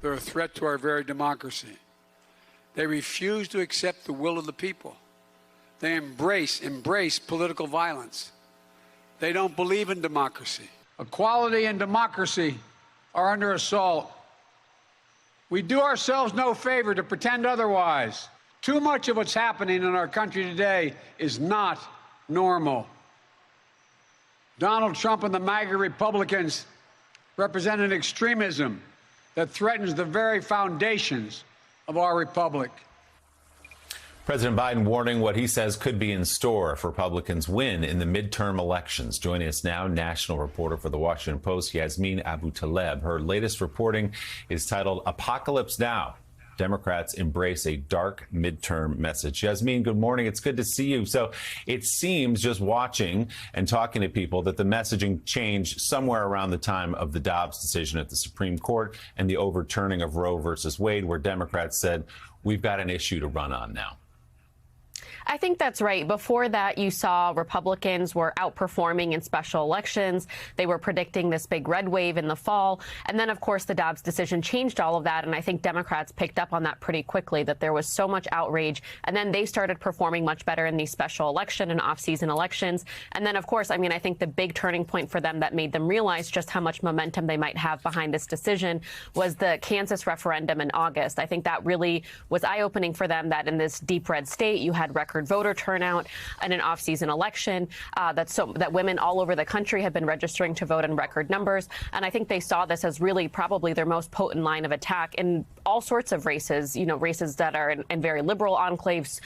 They're a threat to our very democracy. They refuse to accept the will of the people. They embrace political violence. They don't believe in democracy. Equality and democracy are under assault. We do ourselves no favor to pretend otherwise. Too much of what's happening in our country today is not normal. Donald Trump and the MAGA Republicans represent an extremism that threatens the very foundations of our republic. President Biden warning what he says could be in store if Republicans win in the midterm elections. Joining us now, national reporter for The Washington Post, Yasmeen Abu-Taleb. Her latest reporting is titled Apocalypse Now. Democrats embrace a dark midterm message. Yasmeen, good morning. It's good to see you. So it seems, just watching and talking to people, that the messaging changed somewhere around the time of the Dobbs decision at the Supreme Court and the overturning of Roe versus Wade, where Democrats said, we've got an issue to run on now. I think that's right. Before that, you saw Republicans were outperforming in special elections. They were predicting this big red wave in the fall. And then, of course, the Dobbs decision changed all of that. And I think Democrats picked up on that pretty quickly, that there was so much outrage. And then they started performing much better in these special election and off-season elections. And then, of course, I mean, I think the big turning point for them that made them realize just how much momentum they might have behind this decision was the Kansas referendum in August. I think that really was eye-opening for them, that in this deep red state, you had record voter turnout in an off-season election, that women all over the country have been registering to vote in record numbers. And I think they saw this as really probably their most potent line of attack in all sorts of races, you know, races that are in very liberal enclaves,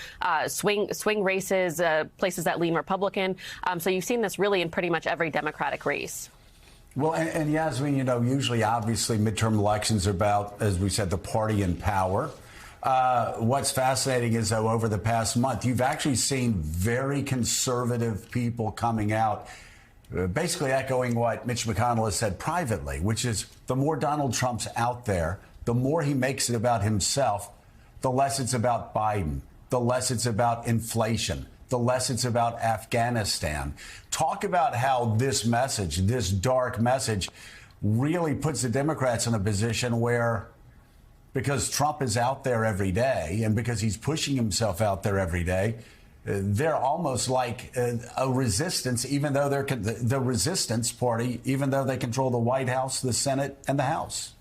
swing races, places that lean Republican. So you've seen this really in pretty much every Democratic race. Well, and Yasmeen, you know, usually, obviously, midterm elections are about, as we said, the party in power. What's fascinating is, though, over the past month, you've actually seen very conservative people coming out, basically echoing what Mitch McConnell has said privately, which is the more Donald Trump's out there, the more he makes it about himself, the less it's about Biden, the less it's about inflation, the less it's about Afghanistan. Talk about how this message, this dark message, really puts the Democrats in a position where, because Trump is out there every day and because he's pushing himself out there every day, they're almost like a resistance, even though they're the resistance party, even though they control the White House, the Senate, and the House.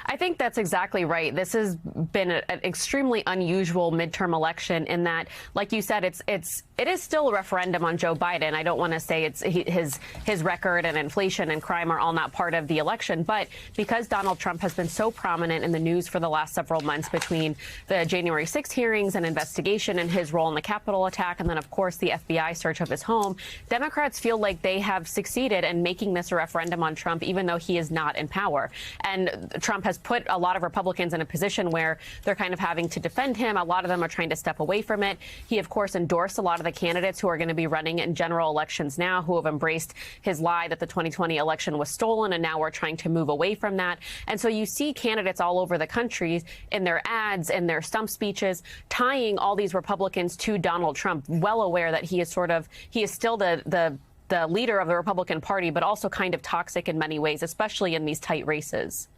I think that's exactly right. This has been an extremely unusual midterm election in that, like you said, it is still a referendum on Joe Biden. I don't want to say it's his record and inflation and crime are all not part of the election, but because Donald Trump has been so prominent in the news for the last several months between the January 6th hearings and investigation and his role in the Capitol attack, and then, of course, the FBI search of his home, Democrats feel like they have succeeded in making this a referendum on Trump, even though he is not in power. And Trump has put a lot of Republicans in a position where they're kind of having to defend him. A lot of them are trying to step away from it. He, of course, endorsed a lot of the candidates who are going to be running in general elections now, who have embraced his lie that the 2020 election was stolen, and now we're trying to move away from that. And so you see candidates all over the country in their ads and their stump speeches tying all these Republicans to Donald Trump, well aware that he is still the leader of the Republican Party, but also kind of toxic in many ways, especially in these tight races.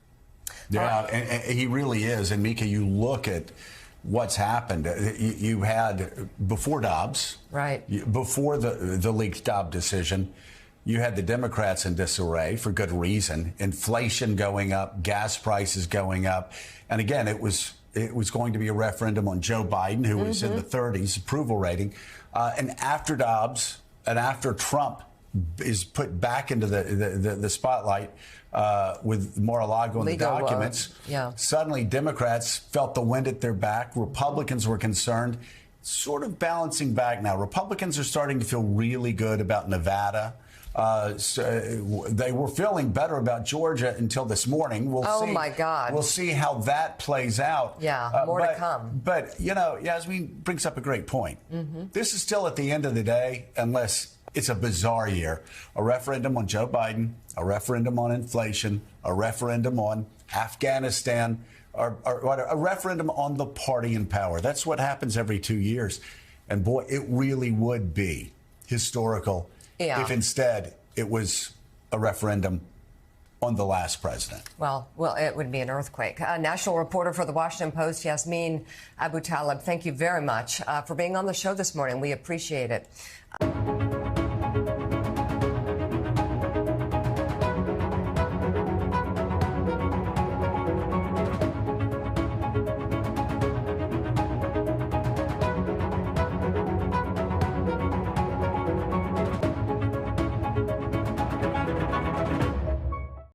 Yeah, and he really is. And Mika, you look at what's happened. You had, before Dobbs, right, before the leaked Dobbs decision, you had the Democrats in disarray for good reason. Inflation going up, gas prices going up. And again, it was going to be a referendum on Joe Biden, who was in the 30s approval rating. And after Dobbs and after Trump is put back into the spotlight with Mar-a-Lago and the documents, suddenly Democrats felt the wind at their back. Republicans were concerned, sort of balancing back now. Republicans are starting to feel really good about Nevada. So they were feeling better about Georgia until this morning. We'll see. My God. We'll see how that plays out. Yeah, more to come. But, you know, Yasmeen brings up a great point. This is still, at the end of the day, unless it's a bizarre year, a referendum on Joe Biden, a referendum on inflation, a referendum on Afghanistan, or a referendum on the party in power. That's what happens every 2 years. And boy, it really would be historical if instead it was a referendum on the last president. Well, it would be an earthquake. National reporter for the Washington Post, Yasmin Abu Taleb, thank you very much for being on the show this morning. We appreciate it.